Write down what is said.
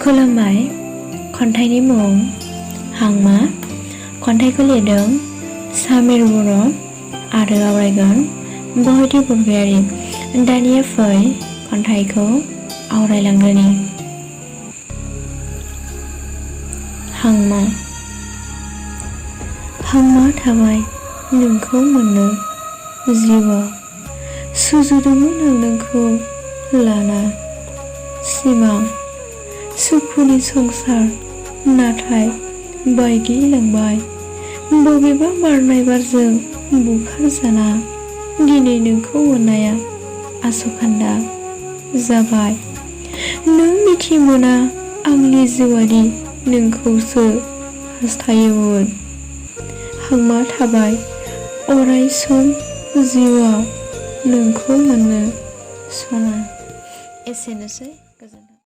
खुलुमबाय खन्थाइनि मुं हांमा खन्थाइखौ लिरदों सामिर बर' आरो आवरायगोन बहथि बरगयारी। दानिया फै खन्थाइखौ आवरायलांदोनि। हांमा हांमा थाबाय नोंखौ मोननो जिउआव सुजुदोंमोन आं नोंखौ लाना सिमां सुखुनि संसार नाथाय बायग्लिलांबाय बबेबा बारनाय बारजों बुखारजाना दिनै नोंखौ मोननाया आसखान्दा जाबाय। नों मिथि मोना आंनि जिउआदि नोंखौसो हास्थायोमोन। हांमा थाबाय अराय सम जिउआव नोंखौ मोननो सना। एसेनोसै।